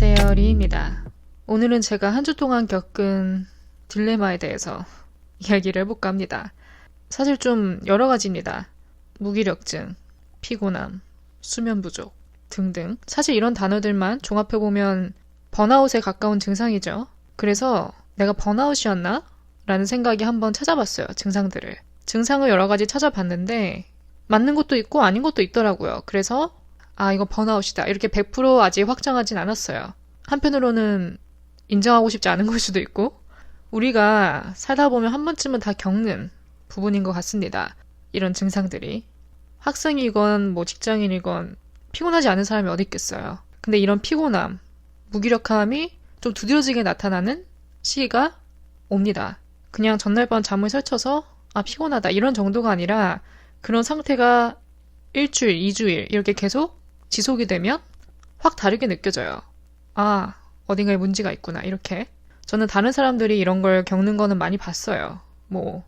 안녕하세요, 리입니다. 오늘은 제가 한 주 동안 겪은 딜레마에 대해서 이야기를 해볼까 합니다. 사실 좀 여러 가지입니다. 무기력증, 피곤함, 수면 부족 등등. 사실 이런 단어들만 종합해보면 번아웃에 가까운 증상이죠. 그래서 내가 번아웃이었나? 라는 생각이 한번 찾아봤어요, 증상들을. 증상을 여러 가지 찾아봤는데 맞는 것도 있고 아닌 것도 있더라고요. 그래서 이거 번아웃이다. 이렇게 100% 아직 확정하진 않았어요. 한편으로는 인정하고 싶지 않은 걸 수도 있고, 우리가 살다 보면 한 번쯤은 다 겪는 부분인 것 같습니다. 이런 증상들이. 학생이건 뭐 직장인이건 피곤하지 않은 사람이 어디 있겠어요. 근데 이런 피곤함, 무기력함이 좀 두드러지게 나타나는 시기가 옵니다. 그냥 전날 밤 잠을 설쳐서 피곤하다 이런 정도가 아니라 그런 상태가 일주일, 2주일 이렇게 계속 지속이 되면 확 다르게 느껴져요. 어딘가에 문제가 있구나, 이렇게. 저는 다른 사람들이 이런 걸 겪는 거는 많이 봤어요. 뭐,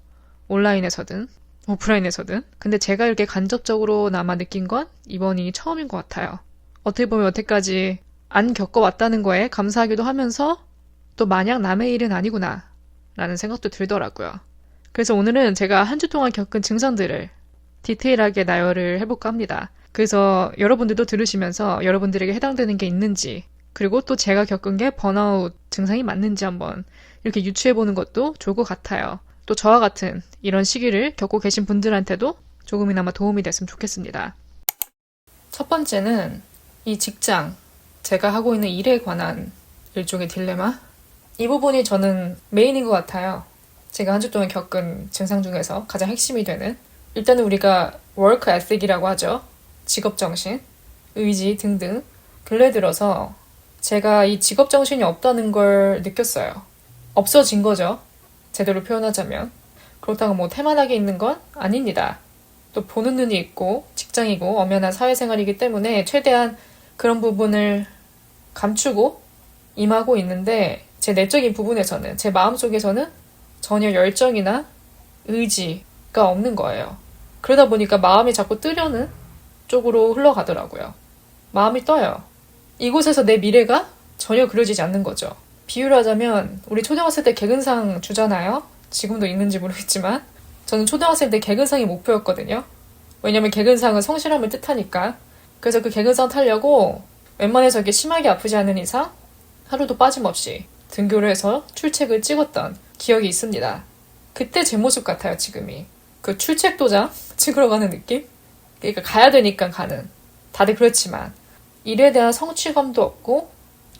온라인에서든, 오프라인에서든. 근데 제가 이렇게 간접적으로 느낀 건 이번이 처음인 것 같아요. 어떻게 보면 여태까지 안 겪어왔다는 거에 감사하기도 하면서 또 마냥 남의 일은 아니구나, 라는 생각도 들더라고요. 그래서 오늘은 제가 한 주 동안 겪은 증상들을 디테일하게 나열을 해볼까 합니다. 그래서 여러분들도 들으시면서 여러분들에게 해당되는 게 있는지, 그리고 또 제가 겪은 게 번아웃 증상이 맞는지 한번 이렇게 유추해보는 것도 좋을 것 같아요. 또 저와 같은 이런 시기를 겪고 계신 분들한테도 조금이나마 도움이 됐으면 좋겠습니다. 첫 번째는 이 직장, 제가 하고 있는 일에 관한 일종의 딜레마? 이 부분이 저는 메인인 것 같아요. 제가 한 주 동안 겪은 증상 중에서 가장 핵심이 되는, 일단은 우리가 워크 에틱이라고 하죠. 직업정신, 의지 등등. 근래 들어서 제가 이 직업정신이 없다는 걸 느꼈어요. 없어진 거죠. 제대로 표현하자면. 그렇다고 뭐 태만하게 있는 건 아닙니다. 또 보는 눈이 있고 직장이고 엄연한 사회생활이기 때문에 최대한 그런 부분을 감추고 임하고 있는데 제 내적인 부분에서는, 제 마음속에서는 전혀 열정이나 의지가 없는 거예요. 그러다 보니까 마음이 자꾸 뜨려는 쪽으로 흘러가더라고요. 마음이 떠요. 이곳에서 내 미래가 전혀 그려지지 않는 거죠. 비유를 하자면 우리 초등학생 때 개근상 주잖아요. 지금도 있는지 모르겠지만 저는 초등학생 때 개근상이 목표였거든요. 왜냐면 개근상은 성실함을 뜻하니까. 그래서 그 개근상 타려고 웬만해서 이렇게 심하게 아프지 않은 이상 하루도 빠짐없이 등교를 해서 출첵을 찍었던 기억이 있습니다. 그때 제 모습 같아요, 지금이. 그 출첵 도장 찍으러 가는 느낌? 그러니까 가야 되니까 가는. 다들 그렇지만 일에 대한 성취감도 없고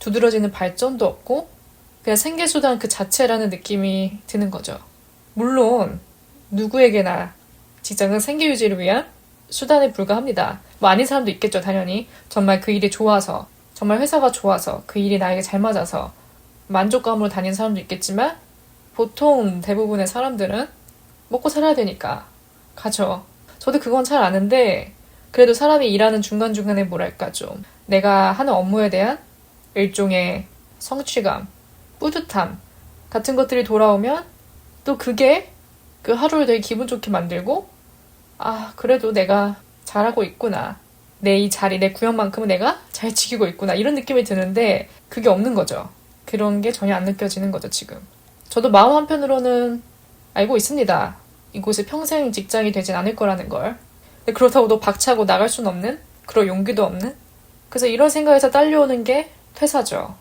두드러지는 발전도 없고 그냥 생계수단 그 자체라는 느낌이 드는 거죠. 물론 누구에게나 직장은 생계유지를 위한 수단에 불과합니다. 뭐 아닌 사람도 있겠죠, 당연히. 정말 그 일이 좋아서, 정말 회사가 좋아서, 그 일이 나에게 잘 맞아서 만족감으로 다니는 사람도 있겠지만 보통 대부분의 사람들은 먹고 살아야 되니까 가죠. 저도 그건 잘 아는데 그래도 사람이 일하는 중간중간에 뭐랄까 좀 내가 하는 업무에 대한 일종의 성취감, 뿌듯함 같은 것들이 돌아오면 또 그게 그 하루를 되게 기분 좋게 만들고 그래도 내가 잘하고 있구나. 내 이 자리, 내 구역만큼은 내가 잘 지키고 있구나. 이런 느낌이 드는데 그게 없는 거죠. 그런 게 전혀 안 느껴지는 거죠, 지금. 저도 마음 한편으로는 알고 있습니다. 이곳이 평생 직장이 되진 않을 거라는 걸. 근데 그렇다고 또 박차고 나갈 수는 없는, 그럴 용기도 없는. 그래서 이런 생각에서 딸려오는 게 퇴사죠.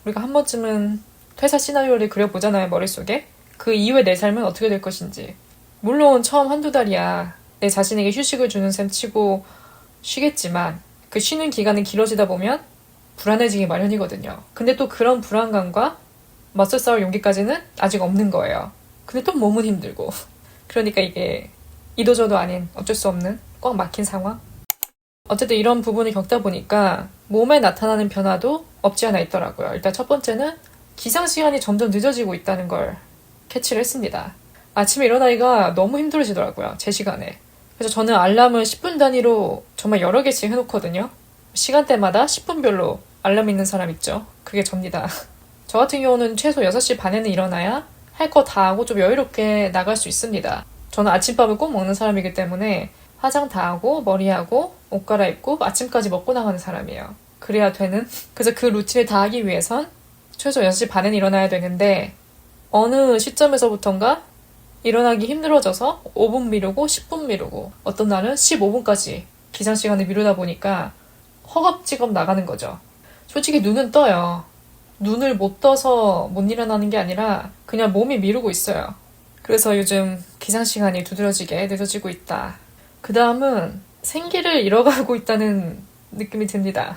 우리가 한 번쯤은 퇴사 시나리오를 그려보잖아요, 머릿속에. 그 이후에 내 삶은 어떻게 될 것인지. 물론 처음 한두 달이야 내 자신에게 휴식을 주는 셈 치고 쉬겠지만 그 쉬는 기간이 길어지다 보면 불안해지기 마련이거든요. 근데 또 그런 불안감과 맞서 싸울 용기까지는 아직 없는 거예요. 근데 또 몸은 힘들고. 그러니까 이게 이도저도 아닌 어쩔 수 없는 꽉 막힌 상황? 어쨌든 이런 부분을 겪다 보니까 몸에 나타나는 변화도 없지 않아 있더라고요. 일단 첫 번째는 기상 시간이 점점 늦어지고 있다는 걸 캐치를 했습니다. 아침에 일어나기가 너무 힘들어지더라고요, 제 시간에. 그래서 저는 알람을 10분 단위로 정말 여러 개씩 해놓거든요. 시간대마다 10분별로 알람 있는 사람 있죠? 그게 접니다. 저 같은 경우는 최소 6시 반에는 일어나야 할 거 다 하고 좀 여유롭게 나갈 수 있습니다. 저는 아침밥을 꼭 먹는 사람이기 때문에 화장 다 하고 머리하고 옷 갈아입고 아침까지 먹고 나가는 사람이에요. 그래야 되는? 그래서 그 루틴을 다 하기 위해선 최소 6시 반엔 일어나야 되는데 어느 시점에서부턴가 일어나기 힘들어져서 5분 미루고 10분 미루고 어떤 날은 15분까지 기상시간을 미루다 보니까 허겁지겁 나가는 거죠. 솔직히 눈은 떠요. 눈을 못 떠서 못 일어나는 게 아니라 그냥 몸이 미루고 있어요. 그래서 요즘 기상시간이 두드러지게 늦어지고 있다. 그 다음은 생기를 잃어가고 있다는 느낌이 듭니다.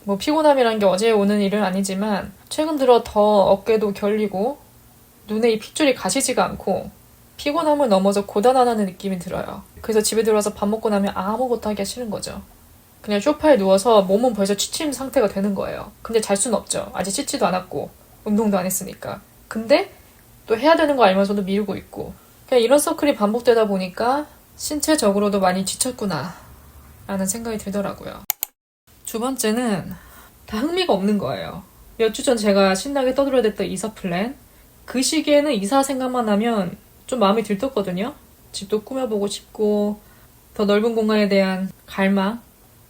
뭐 피곤함이란 게 어제 오는 일은 아니지만 최근 들어 더 어깨도 결리고 눈에 이 핏줄이 가시지가 않고 피곤함을 넘어서 고단하다는 느낌이 들어요. 그래서 집에 들어와서 밥 먹고 나면 아무것도 하기가 싫은 거죠. 그냥 소파에 누워서 몸은 벌써 취침 상태가 되는 거예요. 근데 잘 수는 없죠. 아직 씻지도 않았고 운동도 안 했으니까. 근데 또 해야 되는 거 알면서도 미루고 있고 그냥 이런 서클이 반복되다 보니까 신체적으로도 많이 지쳤구나 라는 생각이 들더라고요. 두 번째는 다 흥미가 없는 거예요. 몇 주 전 제가 신나게 떠들어댔던 이사 플랜. 그 시기에는 이사 생각만 하면 좀 마음이 들떴거든요. 집도 꾸며보고 싶고 더 넓은 공간에 대한 갈망,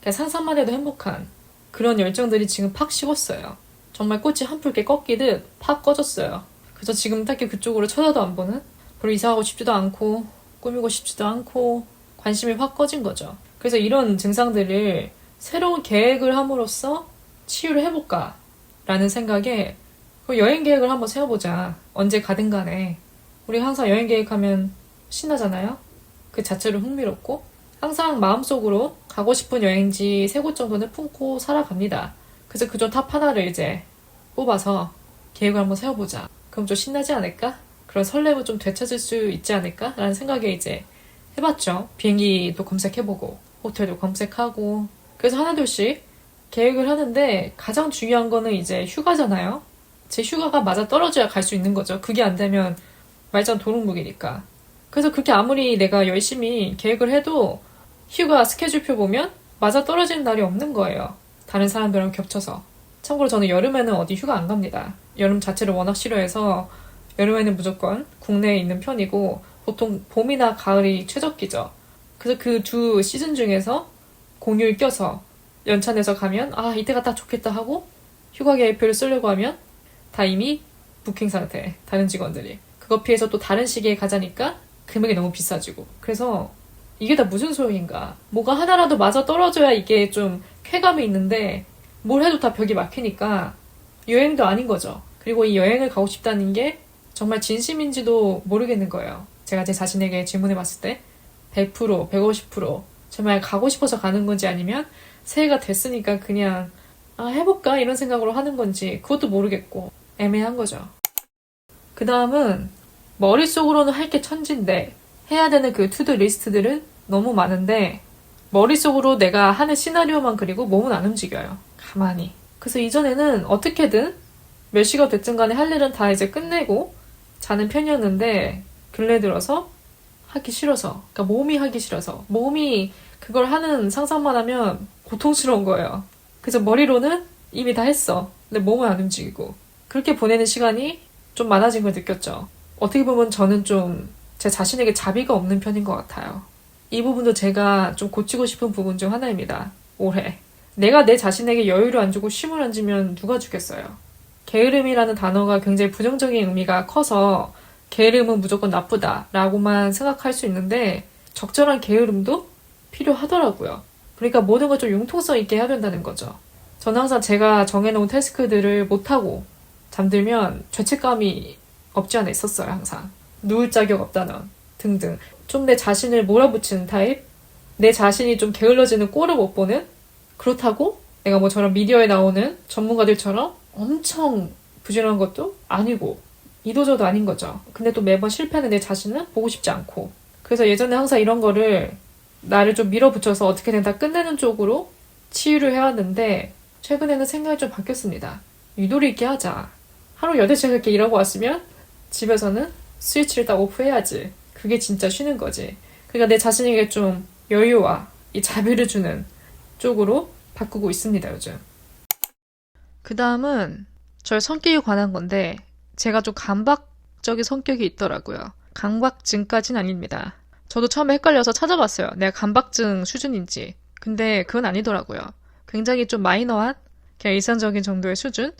그냥 상상만 해도 행복한 그런 열정들이 지금 팍 식었어요. 정말 꽃이 한풀게 꺾이듯 팍 꺼졌어요. 그래서 지금 딱히 그쪽으로 쳐다도 안 보는, 별로 이사하고 싶지도 않고 꾸미고 싶지도 않고 관심이 확 꺼진 거죠. 그래서 이런 증상들을 새로운 계획을 함으로써 치유를 해볼까 라는 생각에 여행 계획을 한번 세워보자. 언제 가든 간에 우리 항상 여행 계획하면 신나잖아요. 그 자체로 흥미롭고 항상 마음속으로 가고 싶은 여행지 3곳 정도는 품고 살아갑니다. 그래서 그중 탑 하나를 이제 뽑아서 계획을 한번 세워보자. 그럼 좀 신나지 않을까? 그런 설렘을 좀 되찾을 수 있지 않을까? 라는 생각에 이제 해봤죠. 비행기도 검색해보고 호텔도 검색하고 그래서 하나둘씩 계획을 하는데 가장 중요한 거는 이제 휴가잖아요. 제 휴가가 맞아 떨어져야 갈 수 있는 거죠. 그게 안 되면 말짱 도루묵이니까. 그래서 그렇게 아무리 내가 열심히 계획을 해도 휴가 스케줄표 보면 맞아 떨어지는 날이 없는 거예요. 다른 사람들이랑 겹쳐서. 참고로 저는 여름에는 어디 휴가 안 갑니다. 여름 자체를 워낙 싫어해서 여름에는 무조건 국내에 있는 편이고 보통 봄이나 가을이 최적기죠. 그래서 그 두 시즌 중에서 공휴일 껴서 연차내서 가면 이때가 딱 좋겠다 하고 휴가 계획표를 쓰려고 하면 다 이미 부킹 상태, 다른 직원들이. 그거 피해서 또 다른 시기에 가자니까 금액이 너무 비싸지고. 그래서 이게 다 무슨 소용인가. 뭐가 하나라도 맞아 떨어져야 이게 좀 쾌감이 있는데 뭘 해도 다 벽이 막히니까 여행도 아닌 거죠. 그리고 이 여행을 가고 싶다는 게 정말 진심인지도 모르겠는 거예요. 제가 제 자신에게 질문해봤을 때 100%, 150% 정말 가고 싶어서 가는 건지 아니면 새해가 됐으니까 그냥 해볼까 이런 생각으로 하는 건지 그것도 모르겠고 애매한 거죠. 그 다음은 머릿속으로는 할 게 천진데 해야 되는 그 투두 리스트들은 너무 많은데 머릿속으로 내가 하는 시나리오만 그리고 몸은 안 움직여요. 가만히. 그래서 이전에는 어떻게든 몇 시가 됐든 간에 할 일은 다 이제 끝내고 자는 편이었는데 근래 들어서 하기 싫어서, 그러니까 몸이 하기 싫어서, 몸이 그걸 하는 상상만 하면 고통스러운 거예요. 그래서 머리로는 이미 다 했어. 근데 몸은 안 움직이고. 그렇게 보내는 시간이 좀 많아진 걸 느꼈죠. 어떻게 보면 저는 좀 제 자신에게 자비가 없는 편인 것 같아요. 이 부분도 제가 좀 고치고 싶은 부분 중 하나입니다. 올해. 내가 내 자신에게 여유를 안 주고 쉼을 안 주면 누가 주겠어요. 게으름이라는 단어가 굉장히 부정적인 의미가 커서 게으름은 무조건 나쁘다라고만 생각할 수 있는데 적절한 게으름도 필요하더라고요. 그러니까 모든 걸 좀 융통성 있게 해야 된다는 거죠. 저는 항상 제가 정해놓은 태스크들을 못하고 잠들면 죄책감이 없지 않아 있었어요. 항상. 누울 자격 없다는 등등. 좀 내 자신을 몰아붙이는 타입? 내 자신이 좀 게을러지는 꼴을 못 보는? 그렇다고 내가 뭐 저런 미디어에 나오는 전문가들처럼 엄청 부지런한 것도 아니고 이도저도 아닌 거죠. 근데 또 매번 실패하는 내 자신은 보고 싶지 않고. 그래서 예전에 항상 이런 거를 나를 좀 밀어붙여서 어떻게든 다 끝내는 쪽으로 치유를 해왔는데 최근에는 생각이 좀 바뀌었습니다. 유도리 있게 하자. 하루 8시간 이렇게 일하고 왔으면 집에서는 스위치를 딱 오프해야지. 그게 진짜 쉬는 거지. 그러니까 내 자신에게 좀 여유와 이 자비를 주는 쪽으로 바꾸고 있습니다, 요즘. 그 다음은 저의 성격에 관한 건데 제가 좀 강박적인 성격이 있더라고요. 강박증까지는 아닙니다. 저도 처음에 헷갈려서 찾아봤어요. 내가 강박증 수준인지. 근데 그건 아니더라고요. 굉장히 좀 마이너한 그냥 일상적인 정도의 수준?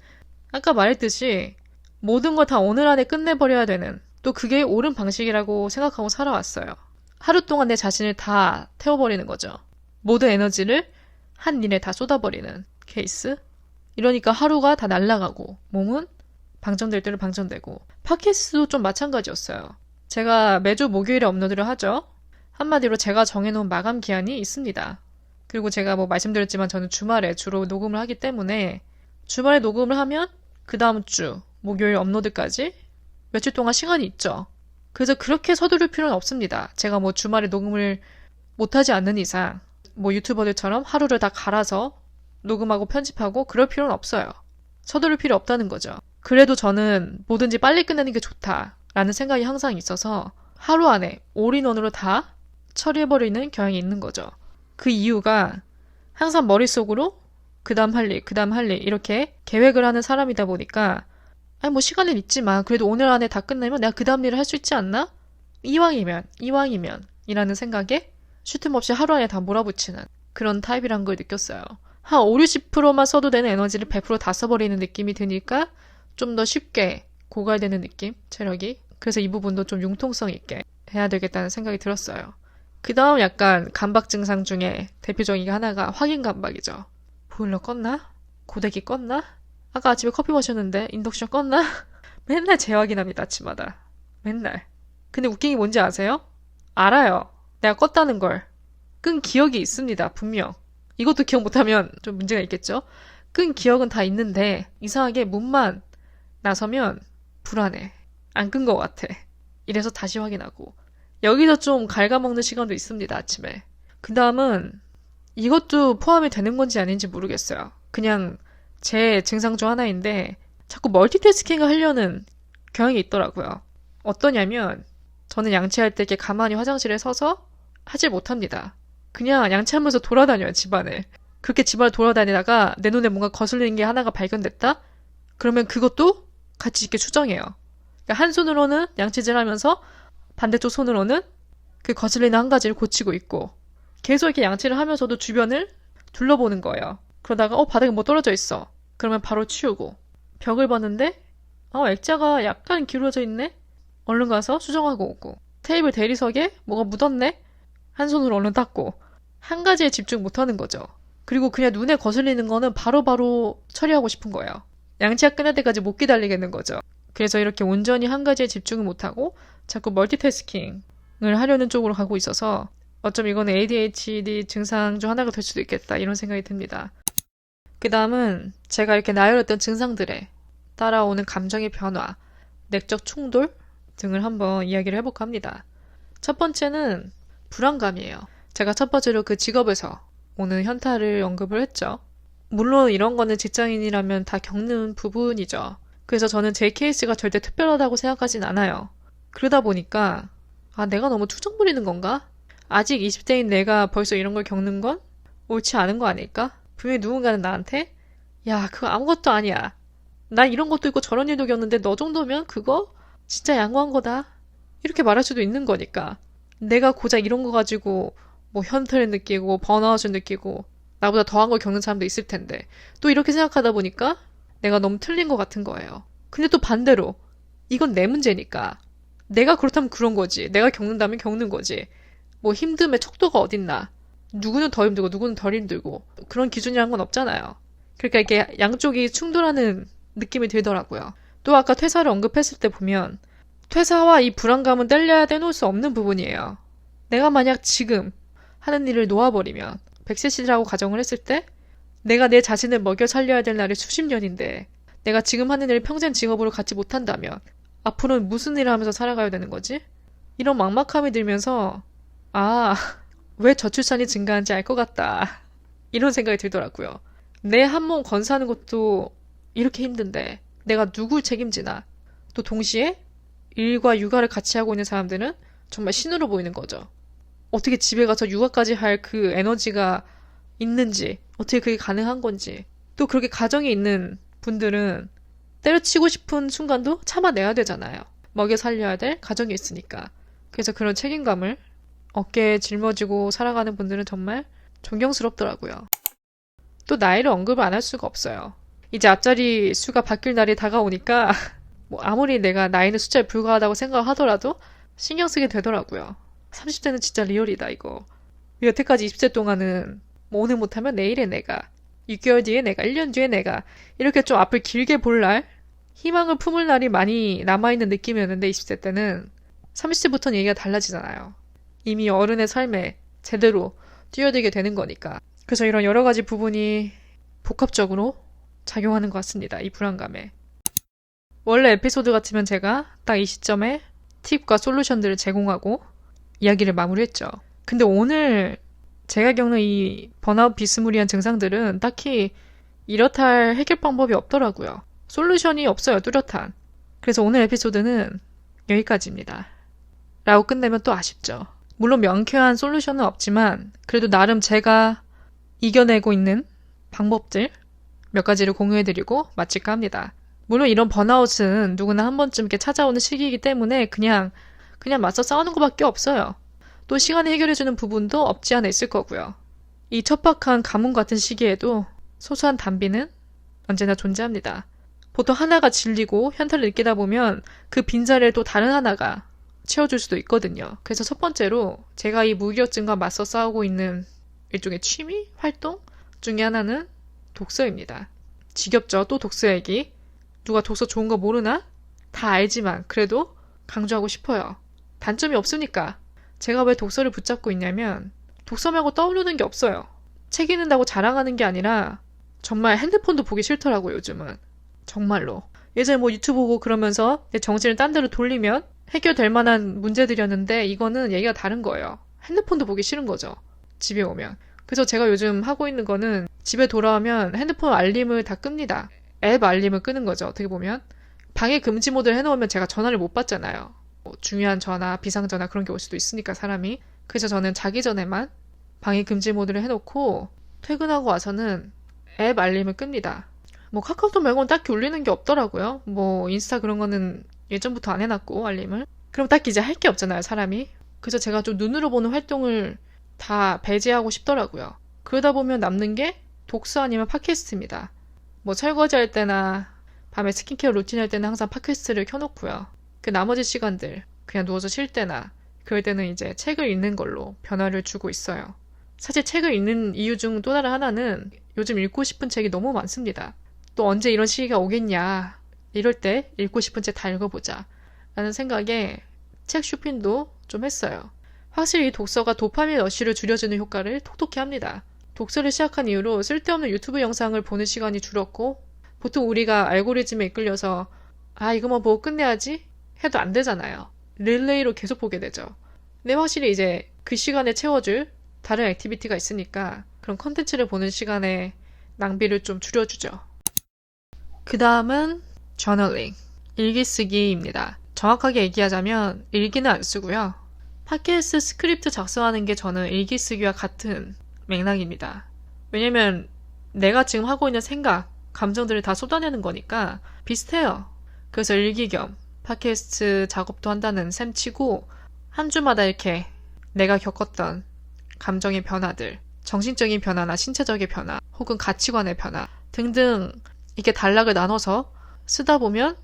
아까 말했듯이 모든 걸 다 오늘 안에 끝내버려야 되는, 또 그게 옳은 방식이라고 생각하고 살아왔어요. 하루 동안 내 자신을 다 태워버리는 거죠. 모든 에너지를 한 일에 다 쏟아버리는 케이스? 이러니까 하루가 다 날아가고 몸은 방전될 때는 방전되고. 팟캐스트도 좀 마찬가지였어요. 제가 매주 목요일에 업로드를 하죠. 한마디로 제가 정해놓은 마감 기한이 있습니다. 그리고 제가 뭐 말씀드렸지만 저는 주말에 주로 녹음을 하기 때문에 주말에 녹음을 하면 그 다음 주 목요일 업로드까지 며칠 동안 시간이 있죠. 그래서 그렇게 서두를 필요는 없습니다. 제가 뭐 주말에 녹음을 못하지 않는 이상 뭐 유튜버들처럼 하루를 다 갈아서 녹음하고 편집하고 그럴 필요는 없어요. 서두를 필요 없다는 거죠. 그래도 저는 뭐든지 빨리 끝내는 게 좋다라는 생각이 항상 있어서 하루 안에 올인원으로 다 처리해버리는 경향이 있는 거죠. 그 이유가 항상 머릿속으로 그 다음 할 일, 그 다음 할 일 이렇게 계획을 하는 사람이다 보니까 아니 뭐 시간은 있지만 그래도 오늘 안에 다 끝내면 내가 그 다음 일을 할 수 있지 않나? 이왕이면 이라는 생각에 쉴 틈 없이 하루 안에 다 몰아붙이는 그런 타입이란 걸 느꼈어요. 한 5, 60%만 써도 되는 에너지를 100% 다 써버리는 느낌이 드니까 좀 더 쉽게 고갈되는 느낌, 체력이. 그래서 이 부분도 좀 융통성 있게 해야 되겠다는 생각이 들었어요. 그 다음 약간 감박 증상 중에 대표적인 게 하나가 확인 감박이죠. 보일러 껐나? 고데기 껐나? 아까 아침에 커피 마셨는데 인덕션 껐나? 맨날 재확인합니다, 아침마다. 맨날. 근데 웃긴 게 뭔지 아세요? 알아요. 내가 껐다는 걸. 끈 기억이 있습니다, 분명. 이것도 기억 못하면 좀 문제가 있겠죠? 끈 기억은 다 있는데 이상하게 문만 나서면 불안해. 안 끈 것 같아. 이래서 다시 확인하고. 여기서 좀 갉아먹는 시간도 있습니다, 아침에. 그 다음은 이것도 포함이 되는 건지 아닌지 모르겠어요. 그냥 제 증상 중 하나인데 자꾸 멀티태스킹을 하려는 경향이 있더라고요. 어떠냐면 저는 양치할 때 이렇게 가만히 화장실에 서서 하질 못합니다. 그냥 양치하면서 돌아다녀요, 집안을. 그렇게 집안을 돌아다니다가 내 눈에 뭔가 거슬리는 게 하나가 발견됐다? 그러면 그것도 같이 이렇게 수정해요. 그러니까 한 손으로는 양치질 하면서 반대쪽 손으로는 그 거슬리는 한 가지를 고치고 있고 계속 이렇게 양치를 하면서도 주변을 둘러보는 거예요. 그러다가 바닥에 뭐 떨어져 있어. 그러면 바로 치우고. 벽을 봤는데 액자가 약간 기울어져 있네? 얼른 가서 수정하고 오고. 테이블 대리석에 뭐가 묻었네? 한 손으로 얼른 닦고. 한 가지에 집중 못하는 거죠. 그리고 그냥 눈에 거슬리는 거는 바로바로 처리하고 싶은 거예요. 양치가 끝날 때까지 못 기다리겠는 거죠. 그래서 이렇게 온전히 한 가지에 집중을 못하고 자꾸 멀티태스킹을 하려는 쪽으로 가고 있어서 어쩜 이거는 ADHD 증상 중 하나가 될 수도 있겠다 이런 생각이 듭니다. 그 다음은 제가 이렇게 나열했던 증상들에 따라오는 감정의 변화, 내적 충돌 등을 한번 이야기를 해볼까 합니다. 첫 번째는 불안감이에요. 제가 첫 번째로 그 직업에서 오는 현타를 언급을 했죠. 물론 이런 거는 직장인이라면 다 겪는 부분이죠. 그래서 저는 제 케이스가 절대 특별하다고 생각하진 않아요. 그러다 보니까 내가 너무 투정 부리는 건가? 아직 20대인 내가 벌써 이런 걸 겪는 건 옳지 않은 거 아닐까? 분명히 누군가는 나한테 야, 그거 아무것도 아니야. 난 이런 것도 있고 저런 일도 겪는데 너 정도면 그거 진짜 양호한 거다. 이렇게 말할 수도 있는 거니까. 내가 고작 이런 거 가지고 뭐 현타를 느끼고 번아웃을 느끼고 나보다 더한 걸 겪는 사람도 있을 텐데 또 이렇게 생각하다 보니까 내가 너무 틀린 것 같은 거예요. 근데 또 반대로 이건 내 문제니까 내가 그렇다면 그런 거지. 내가 겪는다면 겪는 거지. 뭐 힘듦의 척도가 어딨나. 누구는 더 힘들고 누구는 덜 힘들고 그런 기준이란 건 없잖아요. 그러니까 이게 양쪽이 충돌하는 느낌이 들더라고요. 또 아까 퇴사를 언급했을 때 보면 퇴사와 이 불안감은 뗄래야 떼놓을 수 없는 부분이에요. 내가 만약 지금 하는 일을 놓아버리면 100세 시대라고 가정을 했을 때 내가 내 자신을 먹여 살려야 될 날이 수십 년인데 내가 지금 하는 일을 평생 직업으로 갖지 못한다면 앞으로는 무슨 일을 하면서 살아가야 되는 거지? 이런 막막함이 들면서 왜 저출산이 증가한지 알 것 같다. 이런 생각이 들더라고요. 내 한 몸 건사하는 것도 이렇게 힘든데 내가 누굴 책임지나. 또 동시에 일과 육아를 같이 하고 있는 사람들은 정말 신으로 보이는 거죠. 어떻게 집에 가서 육아까지 할 그 에너지가 있는지, 어떻게 그게 가능한 건지. 또 그렇게 가정에 있는 분들은 때려치고 싶은 순간도 참아내야 되잖아요. 먹여 살려야 될 가정이 있으니까. 그래서 그런 책임감을 어깨에 짊어지고 살아가는 분들은 정말 존경스럽더라고요. 또 나이를 언급을 안 할 수가 없어요. 이제 앞자리 수가 바뀔 날이 다가오니까 뭐 아무리 내가 나이는 숫자에 불과하다고 생각을 하더라도 신경 쓰게 되더라고요. 30대는 진짜 리얼이다 이거. 여태까지 20대 동안은 뭐 오늘 못하면 내일의 내가, 6개월 뒤에 내가, 1년 뒤에 내가 이렇게 좀 앞을 길게 볼 날, 희망을 품을 날이 많이 남아있는 느낌이었는데 20대 때는 30대부터는 얘기가 달라지잖아요. 이미 어른의 삶에 제대로 뛰어들게 되는 거니까. 그래서 이런 여러 가지 부분이 복합적으로 작용하는 것 같습니다. 이 불안감에. 원래 에피소드 같으면 제가 딱 이 시점에 팁과 솔루션들을 제공하고 이야기를 마무리했죠. 근데 오늘 제가 겪는 이 번아웃 비스무리한 증상들은 딱히 이렇다 할 해결 방법이 없더라고요. 솔루션이 없어요, 뚜렷한. 그래서 오늘 에피소드는 여기까지입니다. 라고 끝내면 또 아쉽죠. 물론 명쾌한 솔루션은 없지만 그래도 나름 제가 이겨내고 있는 방법들 몇 가지를 공유해드리고 마칠까 합니다. 물론 이런 번아웃은 누구나 한 번쯤 이렇게 찾아오는 시기이기 때문에 그냥 맞서 싸우는 것밖에 없어요. 또 시간이 해결해주는 부분도 없지 않아 있을 거고요. 이 척박한 가뭄 같은 시기에도 소소한 단비는 언제나 존재합니다. 보통 하나가 질리고 현타를 느끼다 보면 그 빈자리를 또 다른 하나가 채워줄 수도 있거든요. 그래서 첫 번째로 제가 이 무기력증과 맞서 싸우고 있는 일종의 취미? 활동 중에 하나는 독서입니다. 지겹죠? 또 독서 얘기. 누가 독서 좋은 거 모르나? 다 알지만 그래도 강조하고 싶어요. 단점이 없으니까. 제가 왜 독서를 붙잡고 있냐면 독서 말고 떠오르는 게 없어요. 책 읽는다고 자랑하는 게 아니라 정말 핸드폰도 보기 싫더라고요, 요즘은. 정말로. 예전에 뭐 유튜브 보고 그러면서 내 정신을 딴 데로 돌리면 해결될 만한 문제들이었는데 이거는 얘기가 다른 거예요. 핸드폰도 보기 싫은 거죠. 집에 오면. 그래서 제가 요즘 하고 있는 거는 집에 돌아오면 핸드폰 알림을 다 끕니다. 앱 알림을 끄는 거죠. 어떻게 보면. 방해 금지 모드를 해놓으면 제가 전화를 못 받잖아요. 뭐 중요한 전화, 비상전화 그런 게 올 수도 있으니까 사람이. 그래서 저는 자기 전에만 방해 금지 모드를 해놓고 퇴근하고 와서는 앱 알림을 끕니다. 뭐 카카오톡 말고는 딱히 울리는 게 없더라고요. 뭐 인스타 그런 거는 예전부터 안 해놨고 알림을. 그럼 딱히 이제 할 게 없잖아요, 사람이. 그래서 제가 좀 눈으로 보는 활동을 다 배제하고 싶더라고요. 그러다 보면 남는 게 독서 아니면 팟캐스트입니다. 뭐 설거지 할 때나 밤에 스킨케어 루틴 할 때는 항상 팟캐스트를 켜놓고요. 그 나머지 시간들 그냥 누워서 쉴 때나 그럴 때는 이제 책을 읽는 걸로 변화를 주고 있어요. 사실 책을 읽는 이유 중 또 다른 하나는 요즘 읽고 싶은 책이 너무 많습니다. 또 언제 이런 시기가 오겠냐. 이럴 때 읽고 싶은 책 다 읽어보자. 라는 생각에 책 쇼핑도 좀 했어요. 확실히 독서가 도파민 러쉬를 줄여주는 효과를 톡톡히 합니다. 독서를 시작한 이후로 쓸데없는 유튜브 영상을 보는 시간이 줄었고 보통 우리가 알고리즘에 이끌려서 이거만 보고 끝내야지 해도 안 되잖아요. 릴레이로 계속 보게 되죠. 근데 확실히 이제 그 시간에 채워줄 다른 액티비티가 있으니까 그런 컨텐츠를 보는 시간에 낭비를 좀 줄여주죠. 그 다음은 저널링, 일기쓰기입니다. 정확하게 얘기하자면 일기는 안 쓰고요. 팟캐스트 스크립트 작성하는 게 저는 일기쓰기와 같은 맥락입니다. 왜냐면 내가 지금 하고 있는 생각, 감정들을 다 쏟아내는 거니까 비슷해요. 그래서 일기 겸 팟캐스트 작업도 한다는 셈 치고 한 주마다 이렇게 내가 겪었던 감정의 변화들, 정신적인 변화나 신체적인 변화, 혹은 가치관의 변화 등등 이렇게 단락을 나눠서 쓰다 보면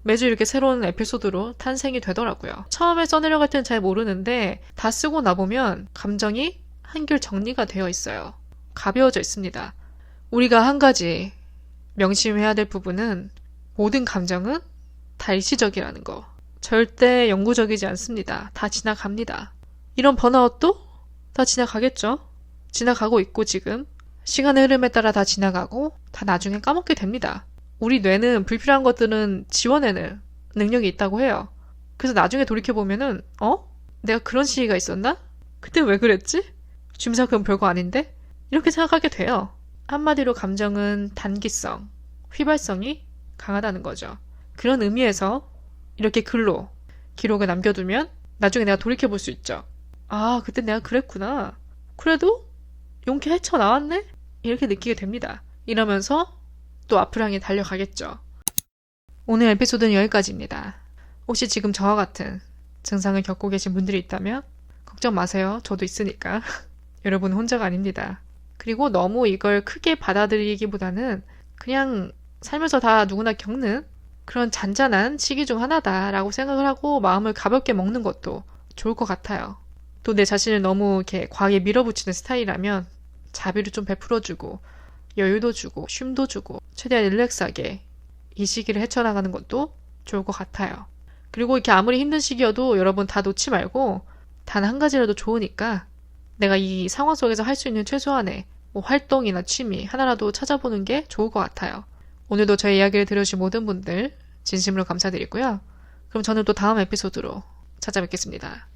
매주 이렇게 새로운 에피소드로 탄생이 되더라고요. 처음에 써내려갈 때는 잘 모르는데 다 쓰고 나보면 감정이 한결 정리가 되어 있어요. 가벼워져 있습니다. 우리가 한 가지 명심해야 될 부분은 모든 감정은 다 일시적이라는 거. 절대 영구적이지 않습니다. 다 지나갑니다. 이런 번아웃도 다 지나가겠죠? 지나가고 있고 지금 시간의 흐름에 따라 다 지나가고 다 나중에 까먹게 됩니다. 우리 뇌는 불필요한 것들은 지워내는 능력이 있다고 해요. 그래서 나중에 돌이켜보면은 내가 그런 시기가 있었나? 그때 왜 그랬지? 쥐ም사 그건 별거 아닌데? 이렇게 생각하게 돼요. 한마디로 감정은 단기성, 휘발성이 강하다는 거죠. 그런 의미에서 이렇게 글로 기록을 남겨두면 나중에 내가 돌이켜볼 수 있죠. 그때 내가 그랬구나. 그래도 용케 헤쳐나왔네? 이렇게 느끼게 됩니다. 이러면서 또 앞을 향해 달려가겠죠. 오늘 에피소드는 여기까지입니다. 혹시 지금 저와 같은 증상을 겪고 계신 분들이 있다면 걱정 마세요. 저도 있으니까. 여러분은 혼자가 아닙니다. 그리고 너무 이걸 크게 받아들이기보다는 그냥 살면서 다 누구나 겪는 그런 잔잔한 시기 중 하나다라고 생각을 하고 마음을 가볍게 먹는 것도 좋을 것 같아요. 또 내 자신을 너무 이렇게 과하게 밀어붙이는 스타일이라면 자비를 좀 베풀어주고 여유도 주고 쉼도 주고 최대한 릴렉스하게 이 시기를 헤쳐나가는 것도 좋을 것 같아요. 그리고 이렇게 아무리 힘든 시기여도 여러분 다 놓지 말고 단 한 가지라도 좋으니까 내가 이 상황 속에서 할 수 있는 최소한의 뭐 활동이나 취미 하나라도 찾아보는 게 좋을 것 같아요. 오늘도 저의 이야기를 들으신 모든 분들 진심으로 감사드리고요. 그럼 저는 또 다음 에피소드로 찾아뵙겠습니다.